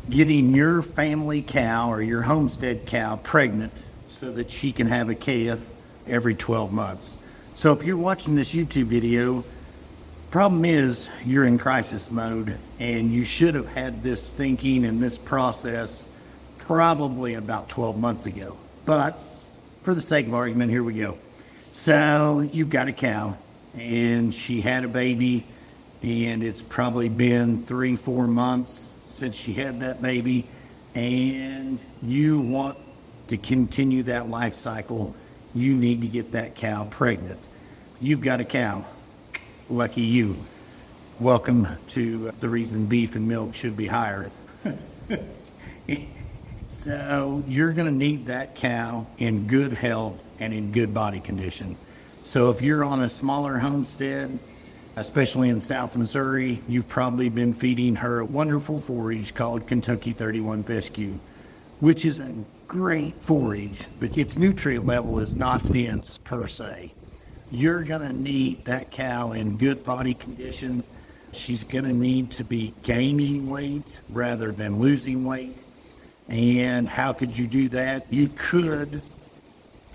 getting your family cow or your homestead cow pregnant so that she can have a calf every 12 months. So if you're watching this YouTube video, problem is you're in crisis mode and you should have had this thinking and this process probably about 12 months ago. But for the sake of argument, here we go. So you've got a cow and she had a baby, and it's probably been 3-4 months since she had that baby, and you want to continue that life cycle. You need to get that cow pregnant. You've got a cow. Lucky you. Welcome to the reason beef and milk should be higher. So you're going to need that cow in good health and in good body condition. So if you're on a smaller homestead, especially in South Missouri, you've probably been feeding her a wonderful forage called Kentucky 31 Fescue, which is a great forage, but its nutrient level is not dense per se. You're going to need that cow in good body condition. She's going to need to be gaining weight rather than losing weight. And how could you do that? You could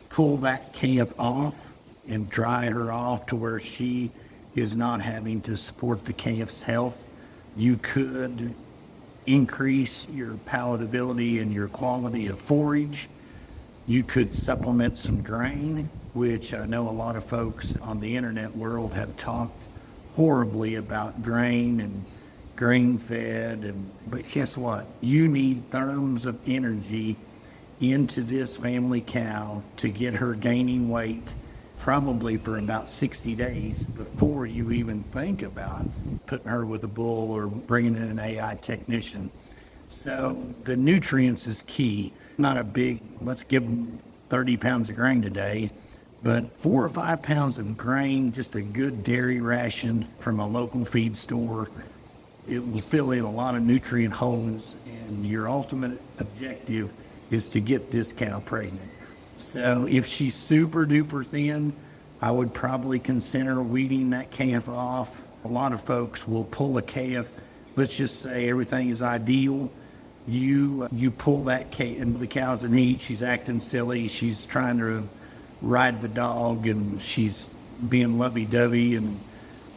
pull that calf off and dry her off to where she is not having to support the calf's health. You could increase your palatability and your quality of forage. You could supplement some grain, which I know a lot of folks on the internet world have talked horribly about grain and grain fed, but guess what? You need therms of energy into this family cow to get her gaining weight probably for about 60 days before you even think about putting her with a bull or bringing in an AI technician. So the nutrients is key. Not a big, let's give them 30 pounds of grain today, but 4 or 5 pounds of grain, just a good dairy ration from a local feed store. It will fill in a lot of nutrient holes, and your ultimate objective is to get this cow pregnant. So if she's super duper thin, I would probably consider weaning that calf off. A lot of folks will pull a calf. Let's just say everything is ideal. You pull that calf, and the cow's in heat. She's acting silly. She's trying to ride the dog, and she's being lovey-dovey and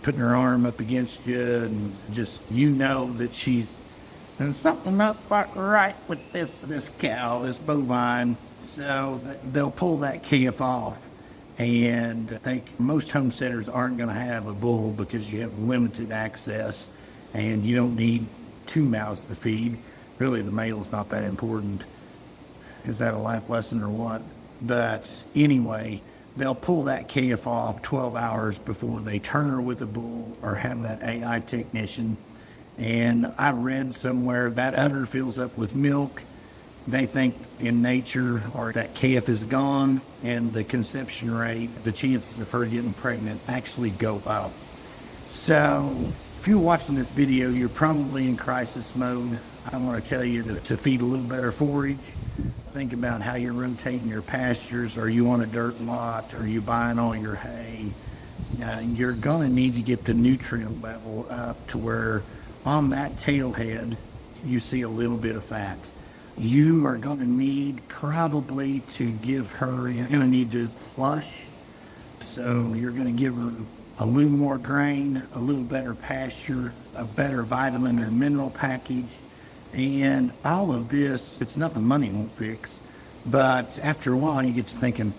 putting her arm up against you, and just, you know that there's something not quite right with this cow, this bovine. So they'll pull that calf off. And I think most homesteaders aren't going to have a bull because you have limited access and you don't need 2 mouths to feed. Really, the male's not that important. Is that a life lesson or what? But anyway, they'll pull that calf off 12 hours before they turn her with a bull or have that AI technician. And I read somewhere that udder fills up with milk. They think in nature, or that calf is gone, and the conception rate, the chances of her getting pregnant actually go up. So if you're watching this video, you're probably in crisis mode. I want to tell you to feed a little better forage. Think about how you're rotating your pastures. Are you on a dirt lot? Are you buying all your hay? You're going to need to get the nutrient level up to where on that tailhead you see a little bit of fat. You are going to need probably to give her, you're going to need to flush. So you're going to give her a little more grain, a little better pasture, a better vitamin or mineral package. And all of this, it's nothing money won't fix. But after a while, you get to thinking,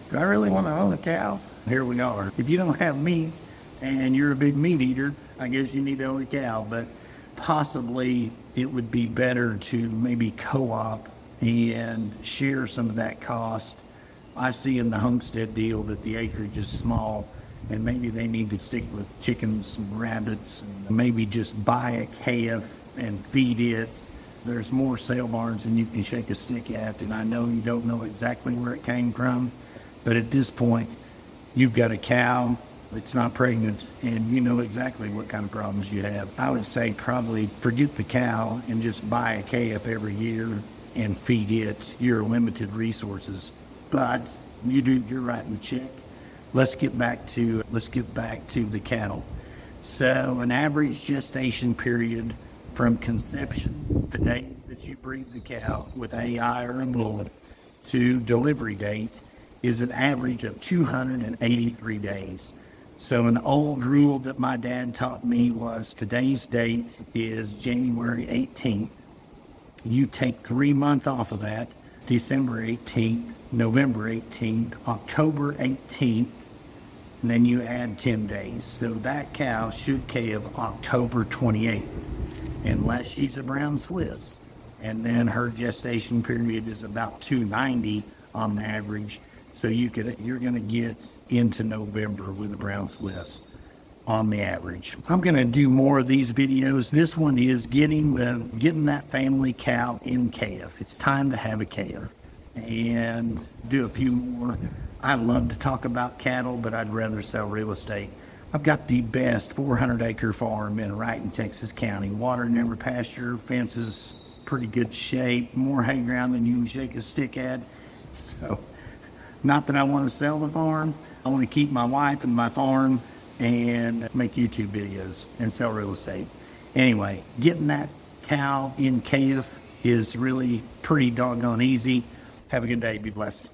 do I really want to own a cow? Here we are. If you don't have meat and you're a big meat eater, I guess you need to own a cow. But possibly it would be better to maybe co-op and share some of that cost. I see in the Homestead deal that the acreage is small, and maybe they need to stick with chickens and rabbits, and maybe just buy a calf and feed it. There's more sale barns than you can shake a stick at, and I know you don't know exactly where it came from, but at this point, you've got a cow that's not pregnant, and you know exactly what kind of problems you have. I would say probably forget the cow and just buy a calf every year and feed it your limited resources. But you're writing the check. Let's get back to the cattle. So an average gestation period from conception, the day that you breed the cow with AI or a bull, to delivery date is an average of 283 days. So an old rule that my dad taught me was today's date is January 18th. You take 3 months off of that, December 18th, November 18th, October 18th, and then you add 10 days. So that cow should calve October 28th, unless she's a brown Swiss. And then her gestation period is about 290 on the average. So you're going to get into November with a brown Swiss on the average. I'm going to do more of these videos. This one is getting that family cow in calf. It's time to have a calf, and do a few more. I love to talk about cattle, but I'd rather sell real estate. I've got the best 400-acre farm in Texas County. Water in every pasture, fences pretty good shape, more hay ground than you can shake a stick at. So, not that I want to sell the farm. I want to keep my wife and my farm and make YouTube videos and sell real estate. Anyway, getting that cow in calf is really pretty doggone easy. Have a good day. Be blessed.